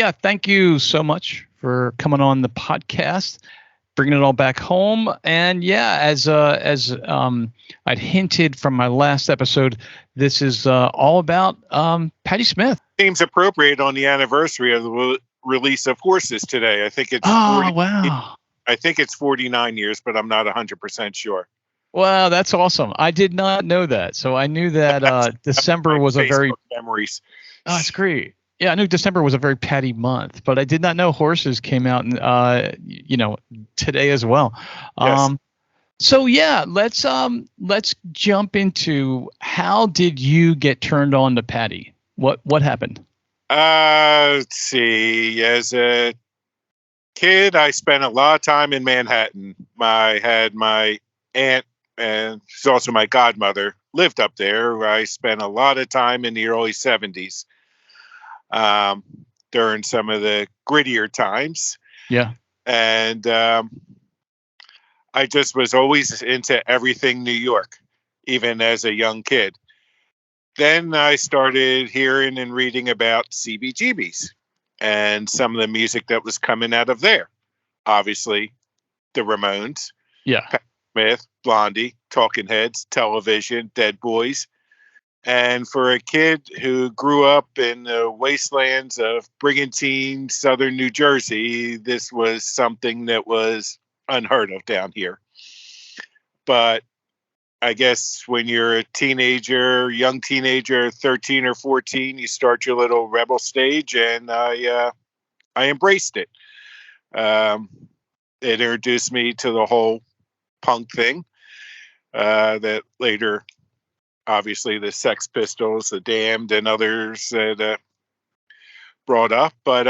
Yeah, thank you so much for coming on the podcast, bringing it all back home. And yeah, as I'd hinted from my last episode, this is all about Patti Smith. Seems appropriate on the anniversary of the release of Horses today. I think it's Oh, wow. I think it's 49 years, but I'm not 100% sure. Wow, that's awesome. I did not know that. So I knew that December was a very memories. Oh, that's great. Yeah, I knew December was a very Patti month, but I did not know Horses came out today as well. Yes. So yeah, let's jump into how did you get turned on to Patti? What happened? Let's see. As a kid, I spent a lot of time in Manhattan. I had my aunt, and she's also my godmother, lived up there. I spent a lot of time in the early 70s during some of the grittier times. Yeah. And I just was always into everything New York, even as a young kid. Then I started hearing and reading about CBGBs and some of the music that was coming out of there. Obviously, the Ramones, yeah, Patti Smith, Blondie, Talking Heads, Television, Dead Boys. And for a kid who grew up in the wastelands of Brigantine, southern New Jersey, this was something that was unheard of down here. But I guess when you're a teenager, young teenager, 13 or 14, you start your little rebel stage, and I embraced it. It introduced me to the whole punk thing that later, obviously, the Sex Pistols, the Damned, and others that brought up. But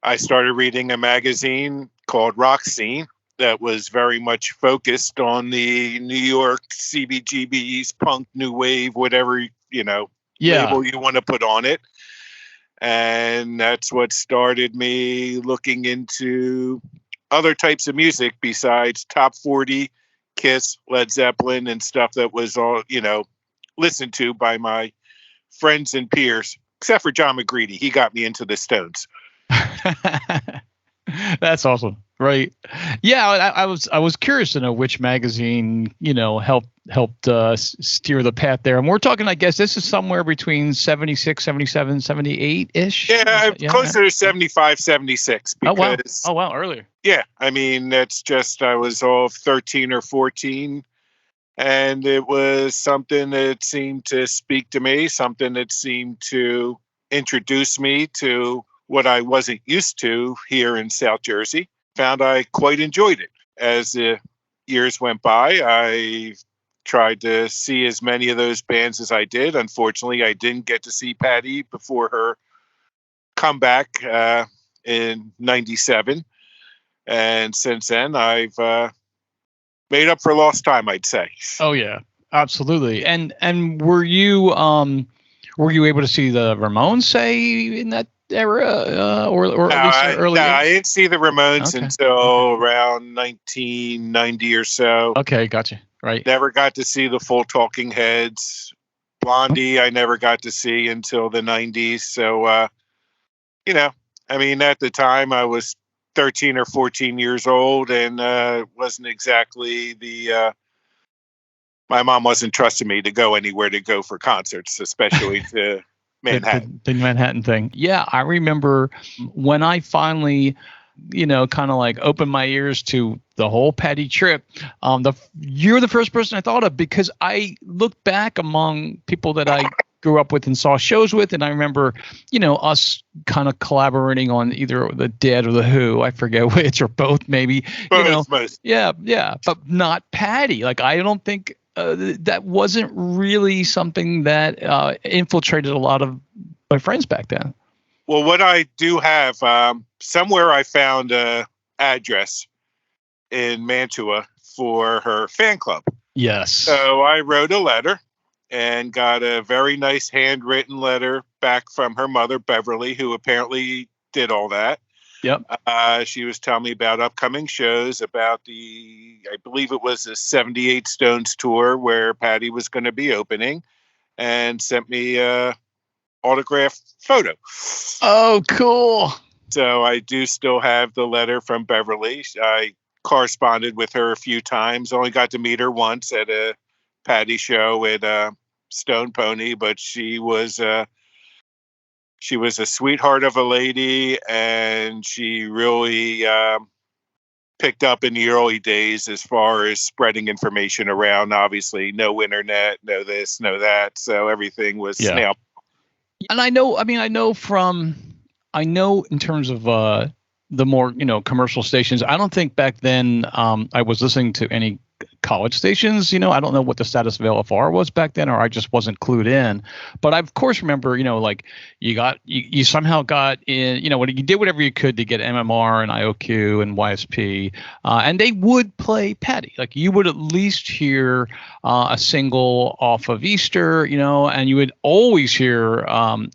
I started reading a magazine called Rock Scene that was very much focused on the New York CBGBs, punk, new wave, whatever, label you want to put on it. And that's what started me looking into other types of music besides top 40, Kiss, Led Zeppelin, and stuff that was all, listened to by my friends and peers, except for John McGreedy. He got me into the Stones. That's awesome. Right. Yeah. I was curious to know which magazine, helped steer the path there. And we're talking, I guess this is somewhere between 76, 77, 78 ish. Yeah. Closer to 75, 76. Because, oh, wow. Earlier. Yeah. I mean, that's just, I was all 13 or 14. And it was something that seemed to speak to me, something that seemed to introduce me to what I wasn't used to here in South Jersey. Found I quite enjoyed it. As the years went by, I tried to see as many of those bands as I did. Unfortunately, I didn't get to see Patti before her comeback in 97. And since then, I've made up for lost time, I'd say. Oh, yeah, absolutely. And were you able to see the Ramones, say, in that era, or at least early? No, I didn't see the Ramones until around 1990 or so. Okay, gotcha. Right. Never got to see the full Talking Heads. Blondie, I never got to see until the 90s. So, I mean, at the time I was 13 or 14 years old, and wasn't exactly my mom wasn't trusting me to go anywhere to go for concerts, especially to Manhattan. The Manhattan thing. Yeah, I remember when I finally, kind of like opened my ears to the whole Patti trip. You're the first person I thought of, because I look back among people that I grew up with and saw shows with, and I remember, us kind of collaborating on either the Dead or the Who. I forget which, or both, maybe. Both. Yeah, but not Patti. Like, I don't think. That wasn't really something that infiltrated a lot of my friends back then. Well, what I do have, somewhere I found an address in Mantua for her fan club. Yes. So I wrote a letter and got a very nice handwritten letter back from her mother, Beverly, who apparently did all that. Yep. She was telling me about upcoming shows, about I believe it was the 78 Stones tour where Patti was going to be opening, and sent me autograph photo. Oh, cool. So I do still have the letter from Beverly. I corresponded with her a few times. Only got to meet her once at a Patti show at Stone Pony, but she was a sweetheart of a lady, and she really picked up in the early days as far as spreading information around. Obviously, no internet, no this, no that, so everything was snail. And I know in terms of the more commercial stations. I don't think back then I was listening to any college stations. I don't know what the status of LFR was back then, or I just wasn't clued in. But I of course remember, like you somehow got in, when you did whatever you could to get MMR and IOQ and YSP, and they would play Patti. Like you would at least hear a single off of Easter, and you would always hear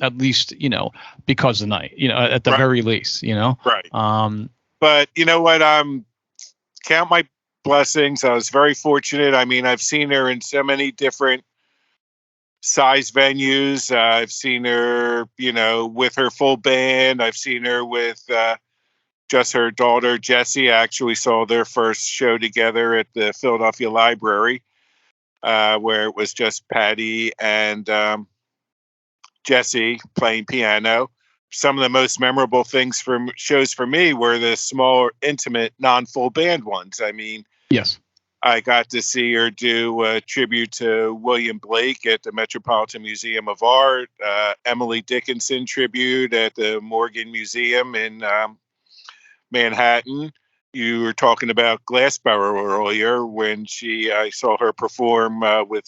at least, Because the Night, at the very least, Right. But you know what? Count my blessings. I was very fortunate. I mean, I've seen her in so many different size venues. I've seen her, with her full band. I've seen her with just her daughter, Jessie. I actually saw their first show together at the Philadelphia Library, where it was just Patti and Jessie playing piano. Some of the most memorable things from shows for me were the smaller, intimate, non-full band ones. I mean, yes, I got to see her do a tribute to William Blake at the Metropolitan Museum of Art, Emily Dickinson tribute at the Morgan Museum in Manhattan. You were talking about Glassboro earlier when I saw her perform with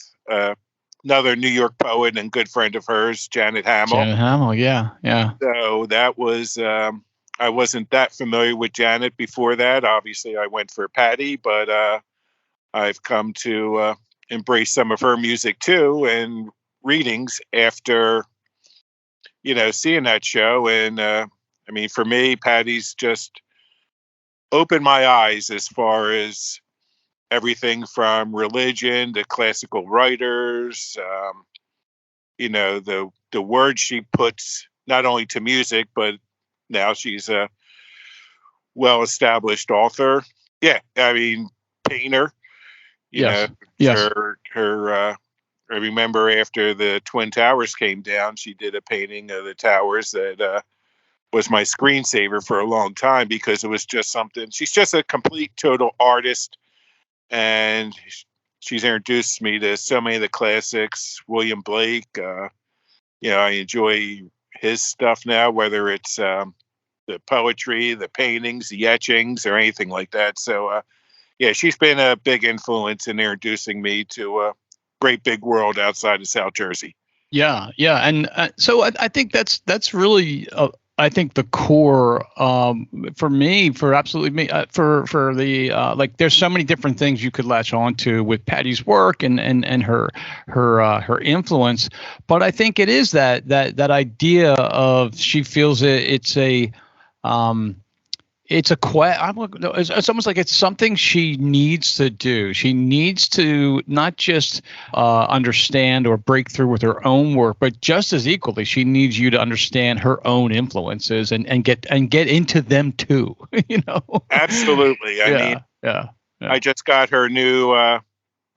another New York poet and good friend of hers, Janet Hamill. Janet Hamill, yeah. So that was, I wasn't that familiar with Janet before that. Obviously, I went for Patti, but I've come to embrace some of her music too, and readings after, seeing that show. And I mean, for me, Patti's just opened my eyes as far as everything from religion to classical writers, the words she puts not only to music, but now she's a well-established author. Yeah, I mean, painter. Yes. Her. I remember after the Twin Towers came down, she did a painting of the towers that was my screensaver for a long time because it was just something. She's just a complete, total artist, and she's introduced me to so many of the classics. William Blake. I enjoy his stuff now, whether it's the poetry, the paintings, the etchings, or anything like that. So, she's been a big influence in introducing me to a great big world outside of South Jersey. Yeah. And so I think that's really, I think the core for me, for absolutely me, for the like, there's so many different things you could latch on to with Patti's work and her influence. But I think it is that idea of she feels it's a it's almost like it's something she needs to do. She needs to not just understand or break through with her own work, but just as equally, she needs you to understand her own influences and get into them too. Absolutely. I mean, I just got her new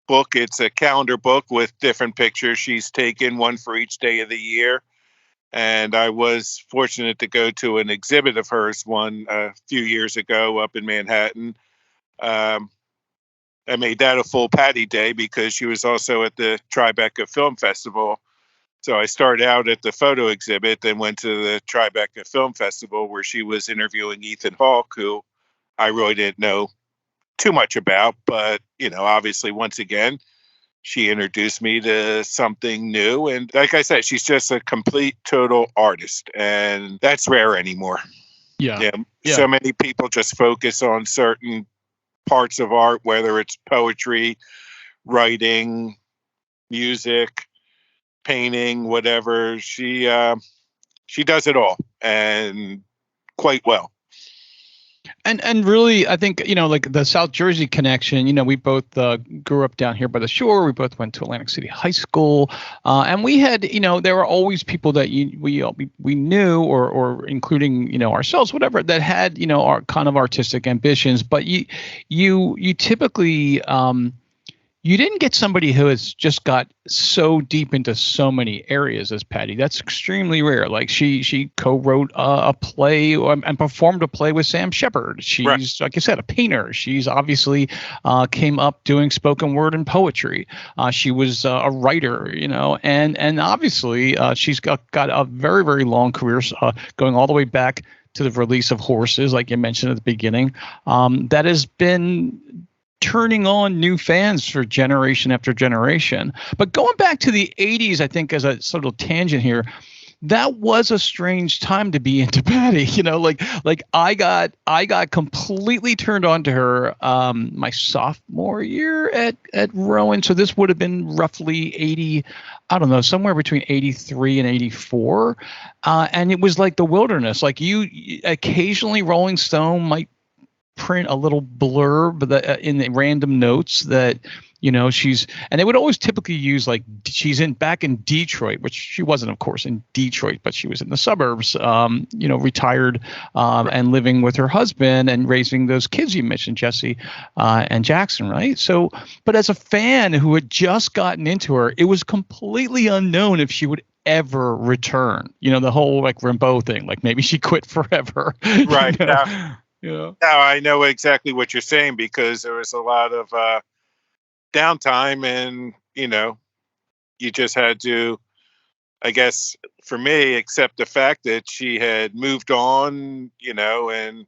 book. It's a calendar book with different pictures she's taken, one for each day of the year. And I was fortunate to go to an exhibit of hers a few years ago up in Manhattan. I made that a full Patti day because she was also at the Tribeca Film Festival. So I started out at the photo exhibit, then went to the Tribeca Film Festival where she was interviewing Ethan Hawke, who I really didn't know too much about. But, obviously, once again, she introduced me to something new. And like I said, she's just a complete, total artist. And that's rare anymore. Yeah. So many people just focus on certain parts of art, whether it's poetry, writing, music, painting, whatever. She does it all and quite well. And really, I think, like the South Jersey connection, we both grew up down here by the shore. We both went to Atlantic City High School. And we had, there were always people that we knew or including, ourselves, whatever, that had, our kind of artistic ambitions. But you typically, you didn't get somebody who has just got so deep into so many areas as Patti. That's extremely rare. Like she co-wrote a play and performed a play with Sam Shepard. She's, right, like I said, a painter. She's obviously came up doing spoken word and poetry. She was a writer, and obviously she's got a very, very long career going all the way back to the release of Horses, like you mentioned at the beginning. That has been turning on new fans for generation after generation. But going back to the 80s, I think, as a sort of tangent here, that was a strange time to be into Patti. Like I got completely turned on to her my sophomore year at Rowan. So this would have been roughly 80, I don't know, somewhere between 83 and 84. And it was like the wilderness. Like you occasionally Rolling Stone might print a little blurb that in the random notes that she's, and they would always typically use like she's back in Detroit, which she wasn't, of course, in Detroit, but she was in the suburbs, retired and living with her husband and raising those kids you mentioned, Jesse and Jackson, right? So, but as a fan who had just gotten into her, it was completely unknown if she would ever return. The whole like Rimbaud thing, like maybe she quit forever, right? Yeah. Yeah. Now I know exactly what you're saying because there was a lot of downtime, and you just had to, I guess, for me, accept the fact that she had moved on. And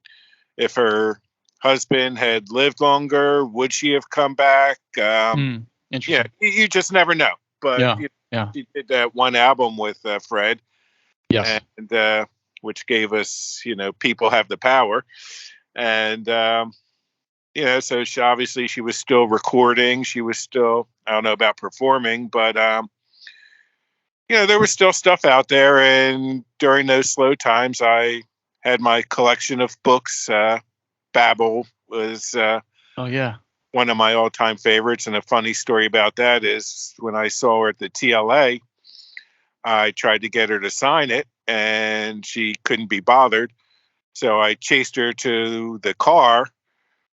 if her husband had lived longer, would she have come back? Interesting. Yeah, you just never know. But she did that one album with Fred. Yes. And which gave us, People Have the Power. And, so she was still recording. She was still, I don't know about performing, but, there was still stuff out there. And during those slow times, I had my collection of books. Babel was one of my all-time favorites. And a funny story about that is when I saw her at the TLA, I tried to get her to sign it, and she couldn't be bothered. So I chased her to the car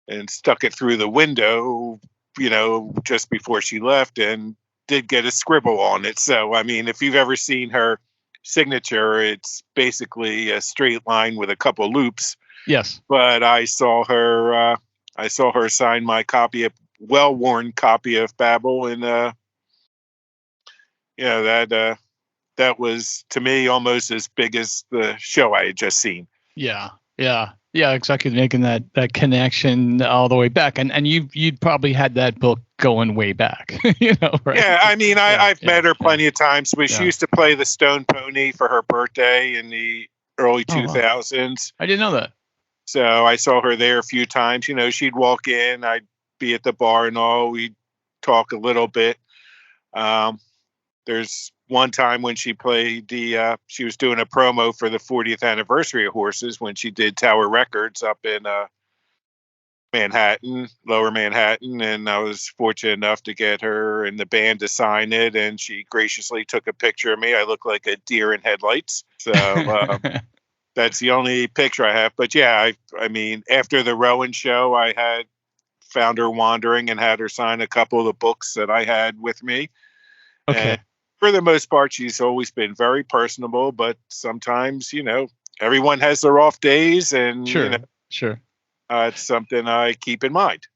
and stuck it through the window, just before she left, and did get a scribble on it. So, I mean, if you've ever seen her signature, it's basically a straight line with a couple loops. Yes. But I saw her sign my well-worn copy of Babel, and that was, to me, almost as big as the show I had just seen. Yeah, exactly. Making that connection all the way back, and you'd probably had that book going way back, right? Yeah, I mean, I've met her plenty of times. She used to play the Stone Pony for her birthday in the early 2000s. I didn't know that. So I saw her there a few times. She'd walk in, I'd be at the bar and all. We'd talk a little bit. There's one time when she played she was doing a promo for the 40th anniversary of Horses when she did Tower Records up in Lower Manhattan. And I was fortunate enough to get her and the band to sign it. And she graciously took a picture of me. I look like a deer in headlights. So that's the only picture I have. But yeah, I mean, after the Rowan show, I had found her wandering and had her sign a couple of the books that I had with me. Okay. And for the most part, she's always been very personable, but sometimes, everyone has their off days, and sure. It's something I keep in mind.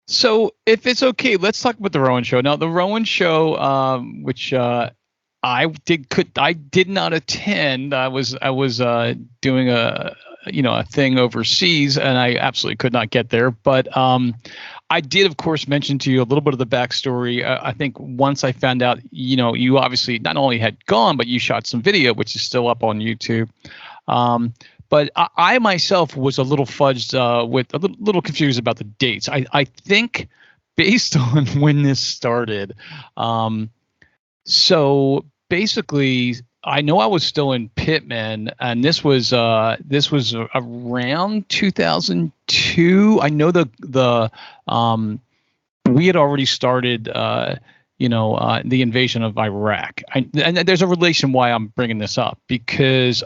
So if it's okay, let's talk about the Rowan show. Now, the Rowan show, which I did not attend. I was doing a thing overseas, and I absolutely could not get there. But I did, of course, mention to you a little bit of the backstory. I think once I found out, you obviously not only had gone, but you shot some video, which is still up on YouTube. But I myself was a little fudged with a little confused about the dates. I think based on when this started. So basically, I know I was still in Pittman, and this was around 2002. I know we had already started the invasion of Iraq. And there's a relation why I'm bringing this up, because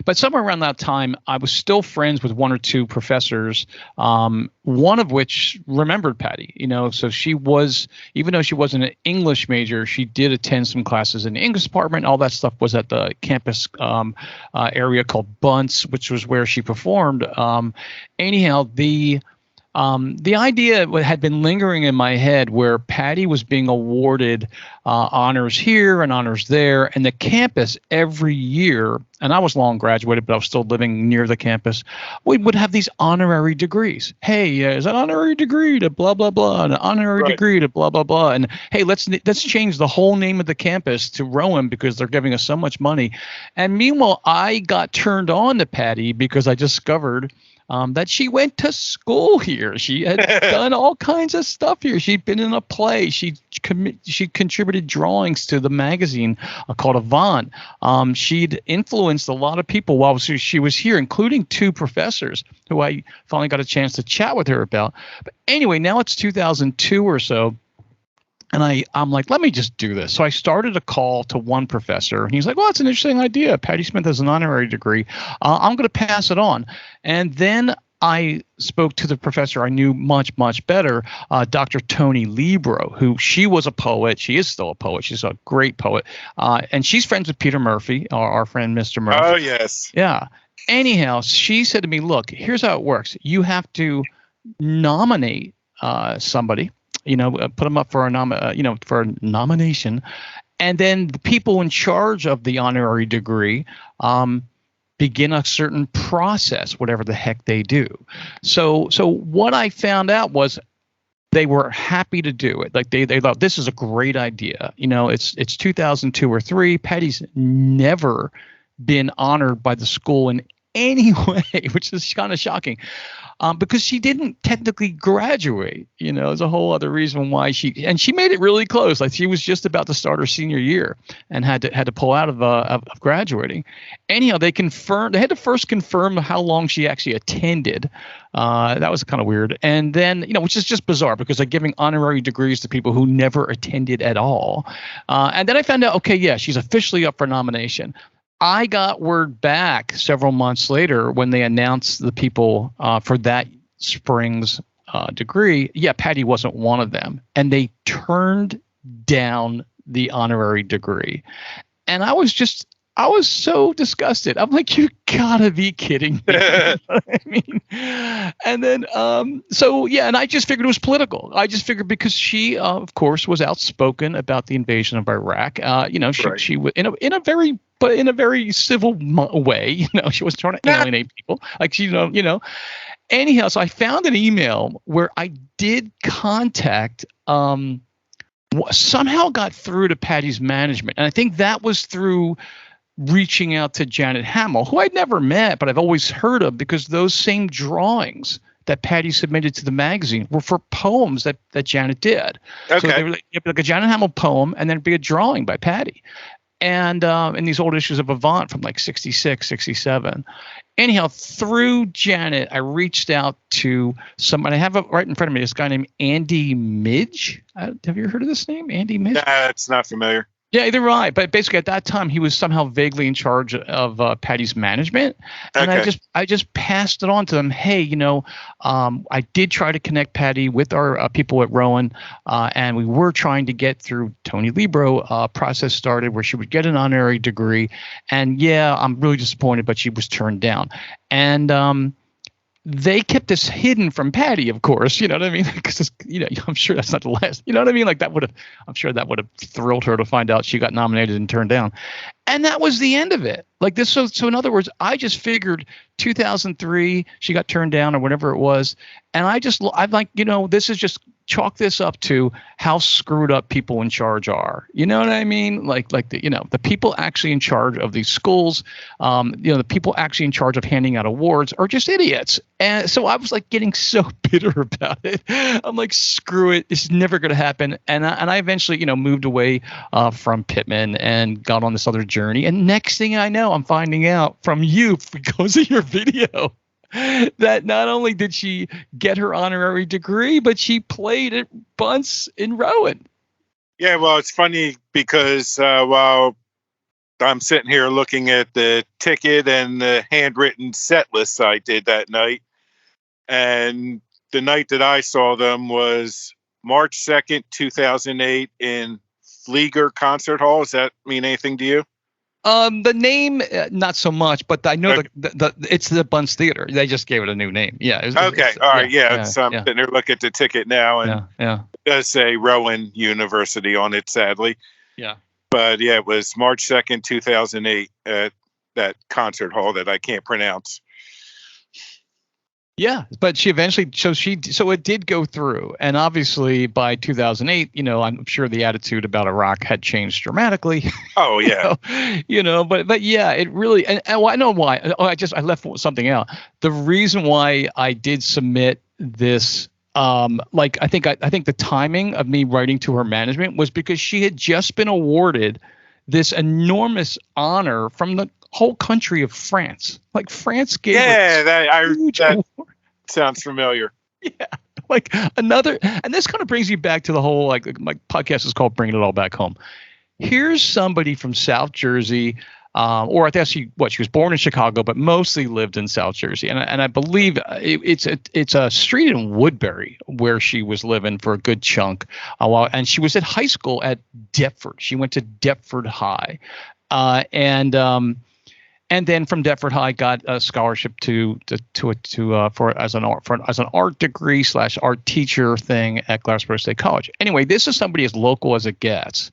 but somewhere around that time, I was still friends with one or two professors, one of which remembered Patti, so she was, even though she wasn't an English major, she did attend some classes in the English department. All that stuff was at the campus area called Bunce, which was where she performed. Anyhow, the idea had been lingering in my head where Patti was being awarded honors here and honors there, and the campus every year, and I was long graduated, but I was still living near the campus, we would have these honorary degrees. Hey, is an honorary degree to blah, blah, blah, and an honorary degree to blah, blah, blah. And hey, let's change the whole name of the campus to Rowan because they're giving us so much money. And meanwhile, I got turned on to Patti because I discovered that she went to school here. She had done all kinds of stuff here. She'd been in a play. She contributed drawings to the magazine called AVANT. She'd influenced a lot of people while she was here, including two professors who I finally got a chance to chat with her about. But anyway, now it's 2002 or so. And I'm like, let me just do this. So I started a call to one professor, and he's like, well, that's an interesting idea. Patti Smith has an honorary degree. I'm going to pass it on. And then I spoke to the professor I knew much, much better, Dr. Toni Libro, who she was a poet. She is still a poet. She's a great poet. And she's friends with Peter Murphy, our friend, Mr. Murphy. Oh, yes. Yeah. Anyhow, she said to me, look, here's how it works. You have to nominate somebody. Put them up for a nomination, and then the people in charge of the honorary degree begin a certain process, whatever the heck they do. So what I found out was they were happy to do it. Like they thought this is a great idea. It's 2002 or 3. Patti's never been honored by the school in any way, which is kind of shocking. Because she didn't technically graduate, there's a whole other reason why she made it really close. Like she was just about to start her senior year and had to pull out of graduating. Anyhow, they had to first confirm how long she actually attended. That was kind of weird. And then, which is just bizarre because they're giving honorary degrees to people who never attended at all. And then I found out, okay, yeah, she's officially up for nomination. I got word back several months later when they announced the people for that spring's degree. Yeah, Patti wasn't one of them. And they turned down the honorary degree. And I was so disgusted. I'm like, you gotta be kidding me. I mean, and then, and I just figured it was political. I just figured because she, of course, was outspoken about the invasion of Iraq. She was in a very civil way. She wasn't trying to alienate people. Like Anyhow, so I found an email where I did contact. Somehow got through to Patti's management, and I think that was through reaching out to Janet Hamill, who I'd never met, but I've always heard of because those same drawings that Patti submitted to the magazine were for poems that Janet did. Okay. So they were like a Janet Hamill poem, and then it'd be a drawing by Patti. And in these old issues of AVANT from like 66, 67. Anyhow, through Janet, I reached out to somebody. I have it right in front of me, this guy named Andy Midge. Have you heard of this name, Andy Midge? Nah, it's not familiar. Yeah, either way. But basically, at that time, he was somehow vaguely in charge of Patti's management, and I just passed it on to them. Hey, I did try to connect Patti with our people at Rowan, and we were trying to get through Toni Libro process started where she would get an honorary degree, and yeah, I'm really disappointed, but she was turned down, and they kept this hidden from Patti, of course, you know what I mean? Because, I'm sure that's not the last, you know what I mean? Like I'm sure that would have thrilled her to find out she got nominated and turned down. And that was the end of it. Like this. So in other words, I just figured 2003, she got turned down or whatever it was. And I'm like, this is just chalk this up to how screwed up people in charge are. You know what I mean? Like the people actually in charge of these schools, the people actually in charge of handing out awards are just idiots. And so I was like getting so bitter about it. I'm like, screw it. It's never going to happen. And I eventually, moved away from Pittman and got on this other journey. And next thing I know, I'm finding out from you because of your video that not only did she get her honorary degree, but she played at bunts in Rowan. Yeah, well, it's funny because while I'm sitting here looking at the ticket and the handwritten set lists I did that night, and the night that I saw them was March 2nd, 2008 in Flieger Concert Hall. Does that mean anything to you? The name, not so much, but I know it's the Bunce Theater. They just gave it a new name. Yeah. Okay. All right. Yeah. So I'm sitting there looking at the ticket now, and it does say Rowan University on it, sadly. Yeah. But yeah, it was March 2nd, 2008 at that concert hall that I can't pronounce. Yeah, but she eventually, so it did go through, and obviously by 2008, I'm sure the attitude about Iraq had changed dramatically. Oh yeah, but yeah, it really, and I know why. Oh, I left something out. The reason why I did submit this, I think the timing of me writing to her management was because she had just been awarded this enormous honor from the whole country of France. Like France gave her that sounds familiar. Yeah, like another, and this kind of brings you back to the whole, like my podcast is called Bringing It All Back Home. Here's somebody from South Jersey, or I guess she was born in Chicago, but mostly lived in South Jersey, and I believe it's a street in Woodbury where she was living for a good chunk, and she was at high school at Deptford. She went to Deptford High, and then from Deptford High got a scholarship as an art degree / art teacher thing at Glassboro State College. Anyway, this is somebody as local as it gets,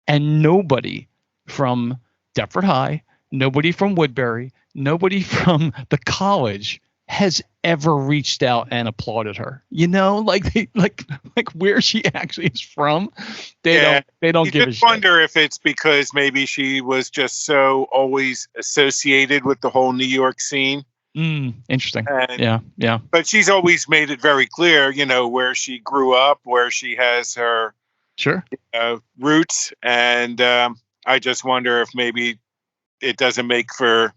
and nobody from Deptford High, nobody from Woodbury, nobody from the college has ever reached out and applauded her. Like where she actually is from, they don't give a shit. I wonder if it's because maybe she was just so always associated with the whole New York scene. Interesting. Yeah. But she's always made it very clear, where she grew up, where she has her roots, and I just wonder if maybe it doesn't make for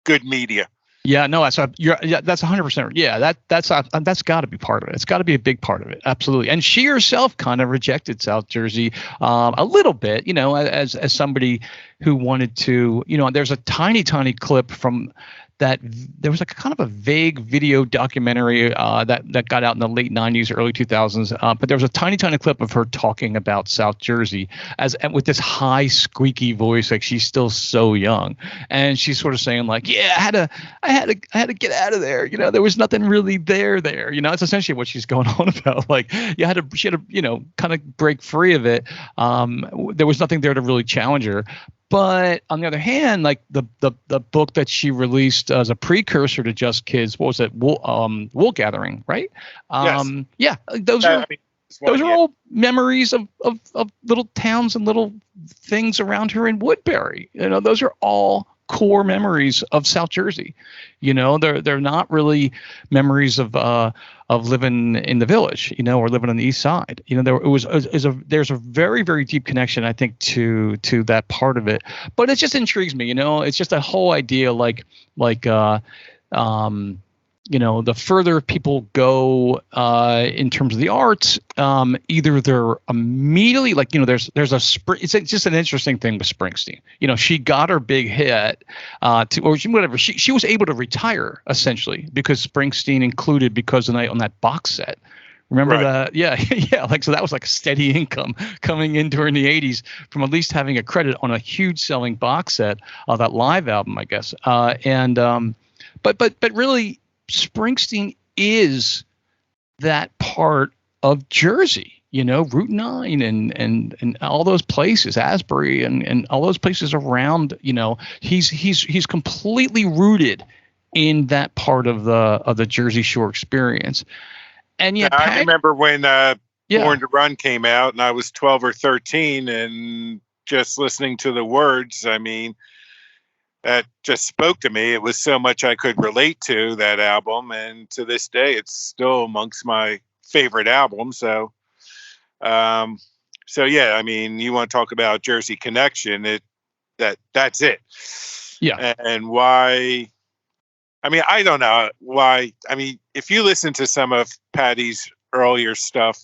good media. Yeah, no, that's 100%. Yeah, that's got to be part of it. It's got to be a big part of it. Absolutely. And she herself kind of rejected South Jersey a little bit, as somebody who wanted to, there's a tiny clip from that. There was kind of a vague video documentary that got out in the late 90s, early 2000s. But there was a tiny clip of her talking about South Jersey and with this high squeaky voice, like she's still so young, and she's sort of saying like, yeah, I had to get out of there. There was nothing really there. It's essentially what she's going on about. Like she had to kind of break free of it. There was nothing there to really challenge her. But on the other hand, like the book that she released as a precursor to Just Kids, what was it? Wool Gathering, right? Yes. Yeah, those are all memories of little towns and little things around her in Woodbury. Those are all core memories of South Jersey. They're not really memories of living in the village, or living on the east side. There's a very, very deep connection, I think, to that part of it. But it just intrigues me. It's just a whole idea the further people go in terms of the arts, either they're immediately there's a it's just an interesting thing with Springsteen. She got her big hit she was able to retire essentially because Springsteen included Because the Night on that box set. Remember that? Yeah. So that was like a steady income coming in during the 80s from at least having a credit on a huge selling box set of that live album, I guess. But really, Springsteen is that part of Jersey, Route 9 and all those places, Asbury and all those places around, he's completely rooted in that part of the Jersey Shore experience. And yet I remember when Born to Run came out, and I was 12 or 13, and just listening to the words, I mean, that just spoke to me. It was so much I could relate to that album, and to this day, it's still amongst my favorite albums. So, yeah, I mean, you want to talk about Jersey Connection? That's it. Yeah. And why? I mean, I don't know why. I mean, if you listen to some of Patti's earlier stuff,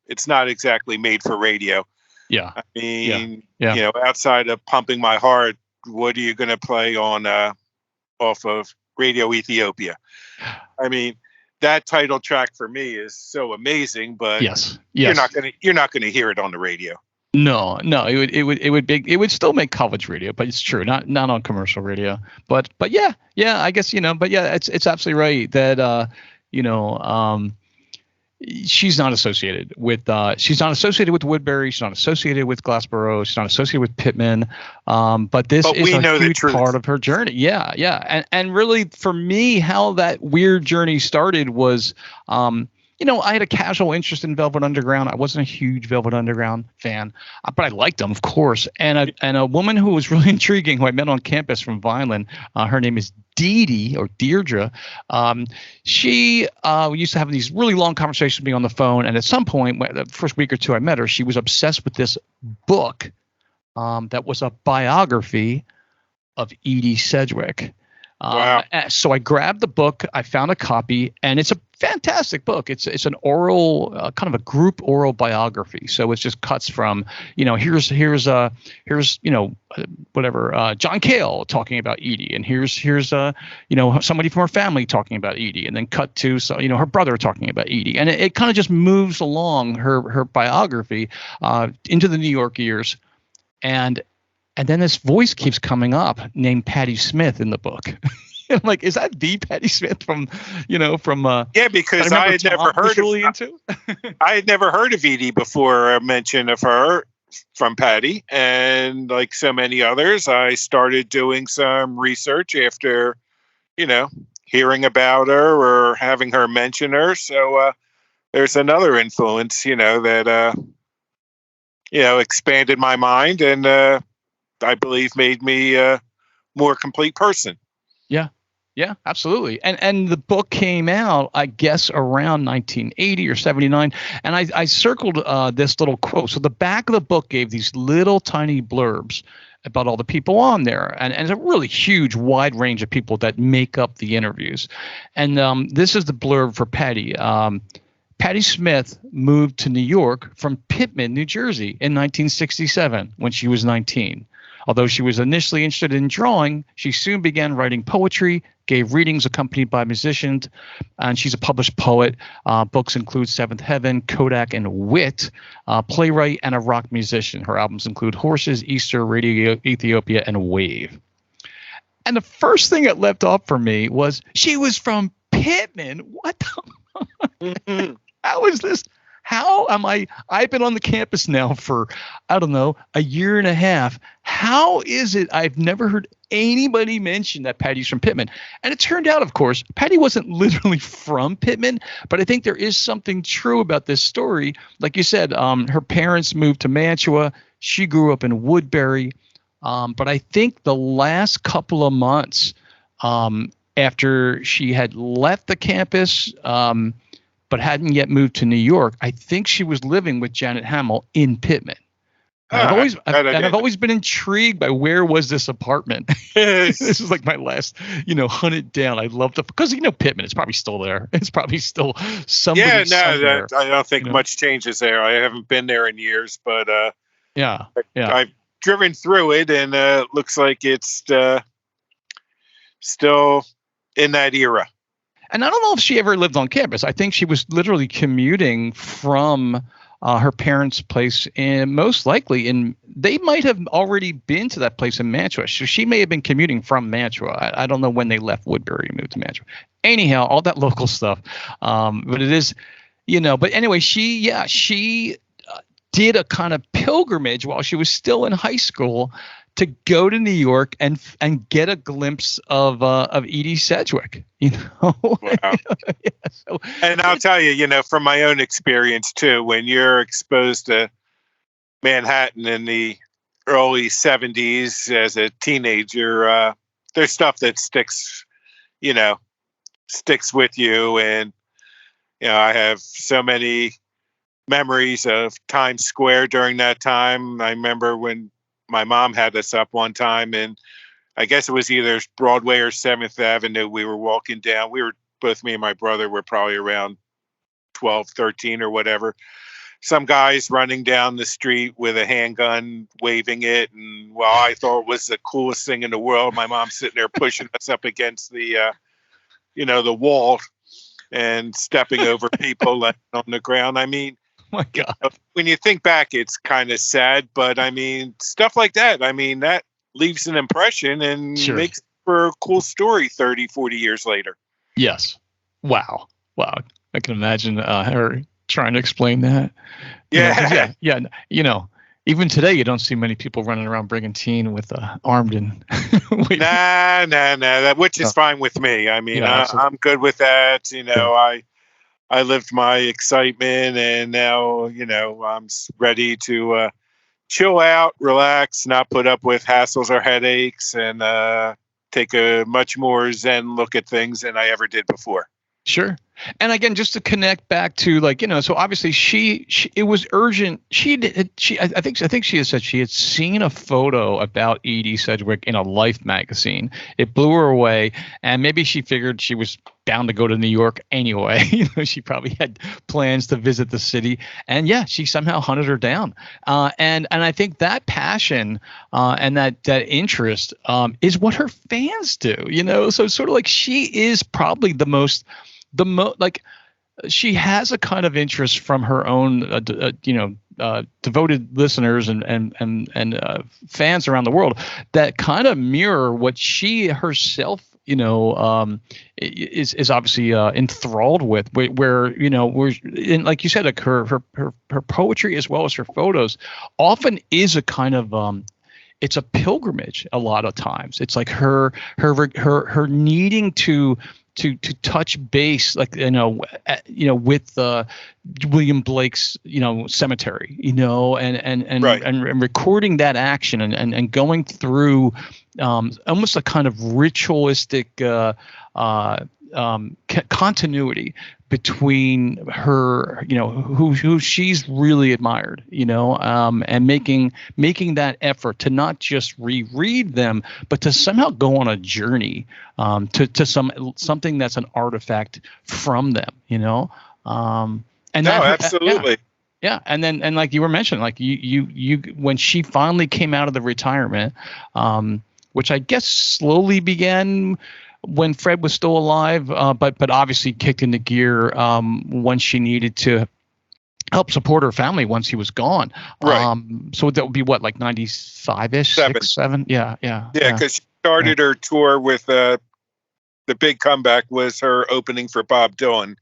it's not exactly made for radio. Yeah. I mean, yeah. You know, outside of Pumping My Heart, what are you going to play on off of Radio Ethiopia? I mean, that title track for me is so amazing, but yes. you're not going to hear it on the radio. No, it would still make college radio, but it's true, not on commercial radio. But yeah, I guess, but yeah, it's absolutely right that she's not associated with Woodbury, she's not associated with Glassboro, she's not associated with Pittman. But is a huge part of her journey. Yeah. And really for me, how that weird journey started was I had a casual interest in Velvet Underground. I wasn't a huge Velvet Underground fan, but I liked them, of course. And a woman who was really intriguing, who I met on campus from Vineland, her name is Deirdre. She used to have these really long conversations with me on the phone. And at some point, the first week or two I met her, she was obsessed with this book that was a biography of Edie Sedgwick. Wow. So I grabbed the book, I found a copy, and it's a fantastic book. It's an oral, kind of a group oral biography. So it's just cuts from, here's John Cale talking about Edie, and here's somebody from her family talking about Edie, and then cut to her brother talking about Edie, and it kind of just moves along her biography into the New York years, and then this voice keeps coming up named Patti Smith in the book. I'm like, is that the Patti Smith from? Yeah, because I had never heard of I had never heard of Edie before a mention of her from Patti, and like so many others, I started doing some research after, hearing about her or having her mention her. So there's another influence, that expanded my mind and I believe made me a more complete person. Yeah, absolutely. And the book came out, I guess, around 1980 or 79. And I circled this little quote. So the back of the book gave these little tiny blurbs about all the people on there. And it's a really huge, wide range of people that make up the interviews. And this is the blurb for Patti. Patti Smith moved to New York from Pittman, New Jersey in 1967 when she was 19. Although she was initially interested in drawing, she soon began writing poetry, gave readings accompanied by musicians, and she's a published poet. Books include Seventh Heaven, Kodak, and Wit, playwright, and a rock musician. Her albums include Horses, Easter, Radio Ethiopia, and Wave. And the first thing that leapt off for me was she was from Pittman. What the? How is this? How am I? I've been on the campus now for, I don't know, a year and a half. How is it I've never heard anybody mention that Patti's from Pittman? And it turned out, of course, Patti wasn't literally from Pittman, but I think there is something true about this story. Like you said, her parents moved to Mantua. She grew up in Woodbury. But I think the last couple of months after she had left the campus, but hadn't yet moved to New York, I think she was living with Janet Hamill in Pittman. I've always been intrigued by where was this apartment. This is like my last, hunt it down. I love because Pittman, it's probably still there. It's probably still somebody. Yeah, I don't think much changes there. I haven't been there in years, but yeah. I've driven through it, and looks like it's still in that era. And I don't know if she ever lived on campus. I think she was literally commuting from her parents' place, and most likely they might have already been to that place in Mantua. So she may have been commuting from Mantua. I don't know when they left Woodbury and moved to Mantua. Anyhow, all that local stuff. But it is, but anyway, she did a kind of pilgrimage while she was still in high school to go to New York and get a glimpse of Edie Sedgwick. Wow. Yeah, so, And I'll tell you, from my own experience too, when you're exposed to Manhattan in the early 70s as a teenager, there's stuff that sticks with you. And, I have so many memories of Times Square during that time. I remember when my mom had us up one time, and I guess it was either Broadway or 7th Avenue. We were walking down. Both me and my brother were probably around 12, 13 or whatever. Some guys running down the street with a handgun, waving it. And I thought it was the coolest thing in the world. My mom's sitting there pushing us up against the wall and stepping over people laying on the ground. I mean, my God, when you think back, it's kind of sad, but I mean, stuff like that. I mean, that leaves an impression and sure. makes for a cool story 30, 40 years later. Yes. Wow. I can imagine her trying to explain that. Yeah. Yeah. Even today, you don't see many people running around Brigantine with armed and. Nah. Which is fine with me. I mean, I'm good with that. I lived my excitement, and now, I'm ready to chill out, relax, not put up with hassles or headaches, and take a much more zen look at things than I ever did before. Sure. And again, just to connect back to so obviously she it was urgent. I think she had said she had seen a photo about Edie Sedgwick in a Life magazine. It blew her away, and maybe she figured she was bound to go to New York anyway. She probably had plans to visit the city, and she somehow hunted her down. And I think that passion and that interest is what her fans do. So sort of like she is probably the most she has a kind of interest from her own devoted listeners and fans around the world that kind of mirror what she herself is obviously enthralled with, where in, like you said, like her poetry as well as her photos often is a kind of it's a pilgrimage. A lot of times it's like her needing to touch base, like with William Blake's cemetery, and recording that action and going through almost a kind of ritualistic continuity between her, who she's really admired, and making that effort to not just reread them, but to somehow go on a journey to something that's an artifact from them, And absolutely. Yeah, and like you were mentioning, like you when she finally came out of the retirement, which I guess slowly began when Fred was still alive, but obviously kicked into gear when she needed to help support her family once he was gone. Right. So that would be what, like 95-ish, 7? Yeah. Yeah, because she started her tour with the big comeback was her opening for Bob Dylan,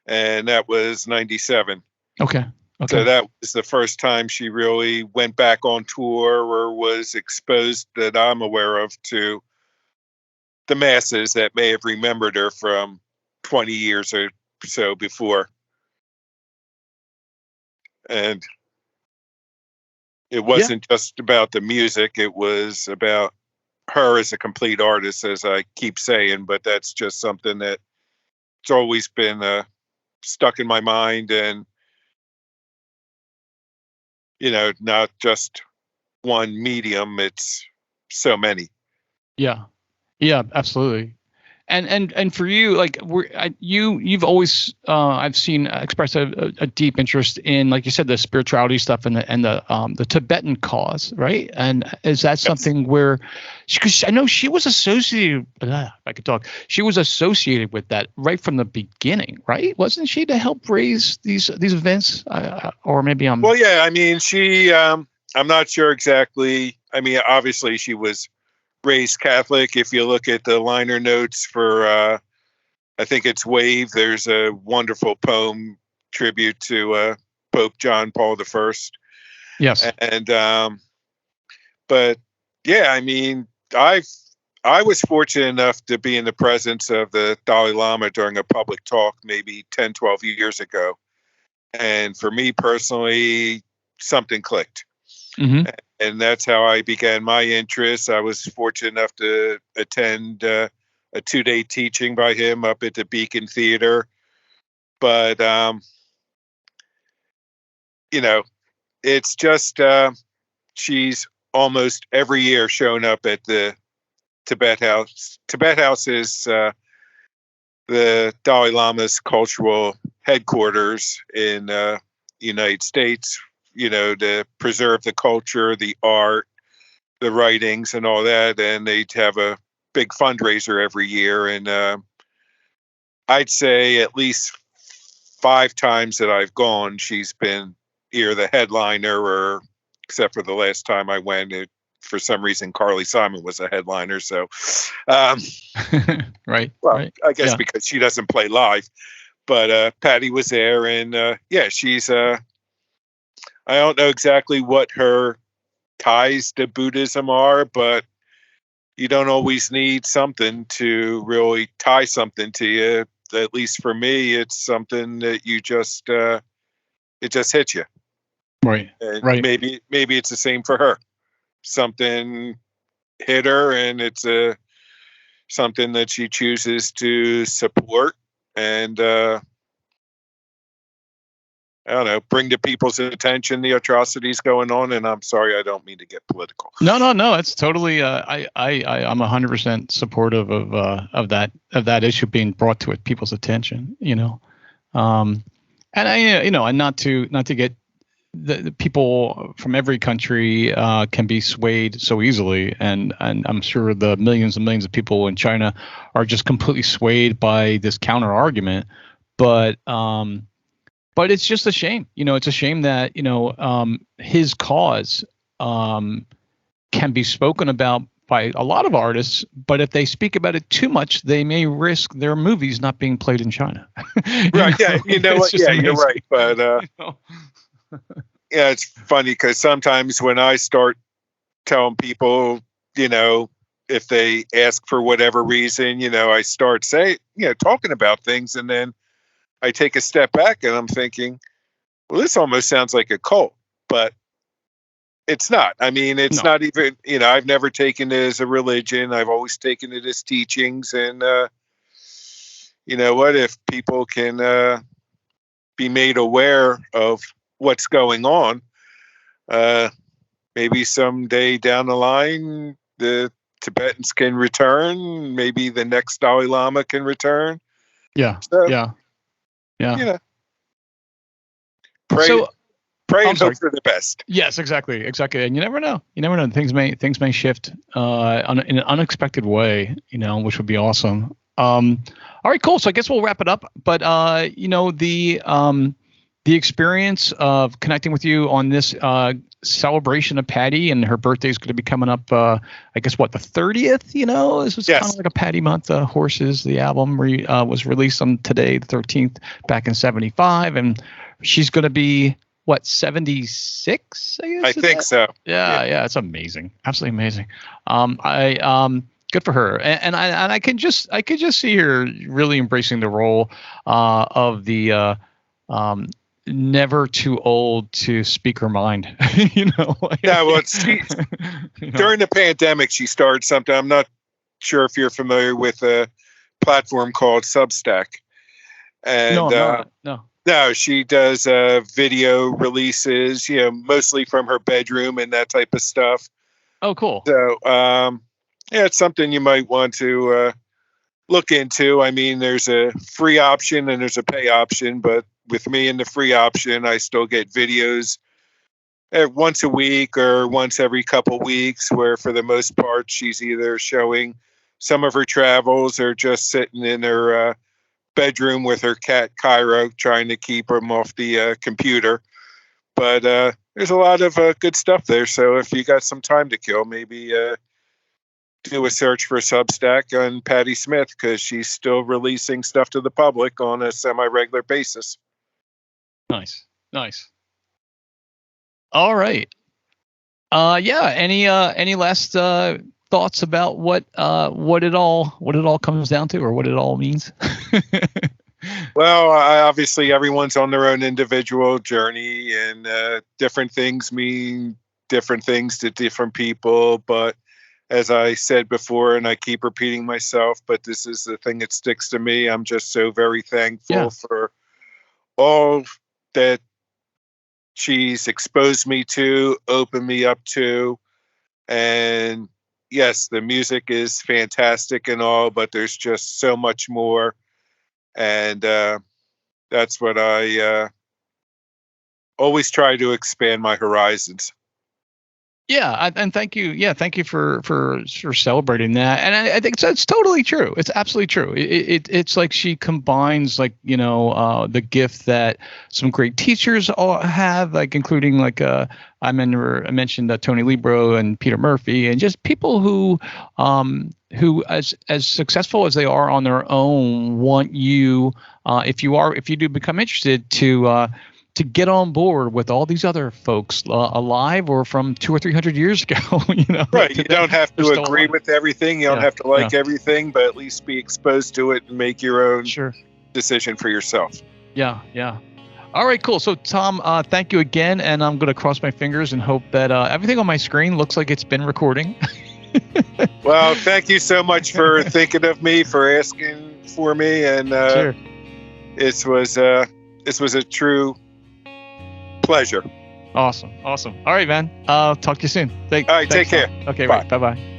and that was 97. Okay. So that was the first time she really went back on tour or was exposed, that I'm aware of, to the masses that may have remembered her from 20 years or so before. And it wasn't just about the music, it was about her as a complete artist, as I keep saying, but that's just something that's always been stuck in my mind. And not just one medium, it's so many. Yeah, absolutely. And for you, like you've always I've seen expressed a deep interest in, like you said, the spirituality stuff and the Tibetan cause, right? And is that something where, because I know she was associated, if I could talk, she was associated with that right from the beginning, right? Wasn't she, to help raise these events? Or maybe I'm. Well, yeah. I mean, she. I'm not sure exactly. I mean, obviously, she was raised Catholic. If you look at the liner notes for, I think it's Wave, there's a wonderful poem tribute to Pope John Paul I. Yes. And, but Yeah, I mean, I was fortunate enough to be in the presence of the Dalai Lama during a public talk maybe 10, 12 years ago. And for me personally, something clicked. Mm-hmm. And that's how I began my interest. I was fortunate enough to attend a 2-day teaching by him up at the Beacon Theater. But, it's just she's almost every year shown up at the Tibet House. Tibet House is the Dalai Lama's cultural headquarters in United States, to preserve the culture, the art, the writings and all that. And they have a big fundraiser every year. And I'd say at least 5 times that I've gone, she's been either the headliner or, except for the last time I went, for some reason, Carly Simon was a headliner. So, right. Well, right. I guess because she doesn't play live, but Patti was there, and she's. I don't know exactly what her ties to Buddhism are, but you don't always need something to really tie something to you. At least for me, it's something that you just it just hits you. Right. And right. maybe it's the same for her. Something hit her, and it's something that she chooses to support and I don't know, bring to people's attention the atrocities going on. And I'm sorry, I don't mean to get political. No. It's totally. I'm 100% supportive of that issue being brought to people's attention. And and not to get the people from every country can be swayed so easily, and I'm sure the millions and millions of people in China are just completely swayed by this counter argument. But it's just a shame. It's a shame that his cause can be spoken about by a lot of artists, but if they speak about it too much, they may risk their movies not being played in China. Right? Yeah, what? Yeah, amazing. You're right. But yeah, it's funny because sometimes when I start telling people, if they ask for whatever reason, I start talking about things, and then I take a step back and I'm thinking, well, this almost sounds like a cult, but it's not. I mean, it's not even, I've never taken it as a religion. I've always taken it as teachings. And, you know what, if people can be made aware of what's going on, maybe someday down the line, the Tibetans can return. Maybe the next Dalai Lama can return. Yeah. So, yeah. Pray and hope for the best. Yes, exactly. And you never know. Things may shift in an unexpected way, which would be awesome. All right, cool. So I guess we'll wrap it up. But the experience of connecting with you on this celebration of Patti, and her birthday is going to be coming up. I guess the 30th. This was kind of like a Patti month. Horses, the album was released on today, the 13th, back in '75, and she's going to be 76? I guess. I think so. Yeah, it's amazing, absolutely amazing. Good for her, and I could just see her really embracing the role of the never too old to speak her mind. Yeah, well, during the pandemic, she started something. I'm not sure if you're familiar with a platform called Substack. And no, I'm not. No. No, she does video releases, mostly from her bedroom and that type of stuff. Oh, cool. So, it's something you might want to look into. I mean, there's a free option and there's a pay option, but with me in the free option, I still get videos once a week or once every couple weeks, where for the most part, she's either showing some of her travels or just sitting in her bedroom with her cat Cairo, trying to keep him off the computer. But there's a lot of good stuff there. So if you got some time to kill, maybe do a search for Substack on Patti Smith, because she's still releasing stuff to the public on a semi-regular basis. Nice. All right. Yeah. Any last thoughts about what it all comes down to, or what it all means? Well, obviously everyone's on their own individual journey, and different things mean different things to different people. But as I said before, and I keep repeating myself, but this is the thing that sticks to me. I'm just so very thankful for all that she's exposed me to, opened me up to. And yes, the music is fantastic and all, but there's just so much more. And that's what I always try to expand my horizons. Yeah, and thank you. Yeah, thank you for celebrating that. And I think it's totally true. It's absolutely true. It's like she combines, like, the gift that some great teachers all have, like including like I mentioned Tony Libro and Peter Murphy, and just people who as successful as they are on their own want you, if you do become interested, to get on board with all these other folks alive or from 200 or 300 years ago. Right. You don't have to agree with everything. You don't have to like everything, but at least be exposed to it and make your own decision for yourself. Yeah. Yeah. All right, cool. So Tom, thank you again. And I'm going to cross my fingers and hope that everything on my screen looks like it's been recording. Well, thank you so much for thinking of me, for asking for me. And this was a true pleasure. Awesome. All right, man. I'll talk to you soon. All right, take care. Okay, bye. Right. Bye-bye.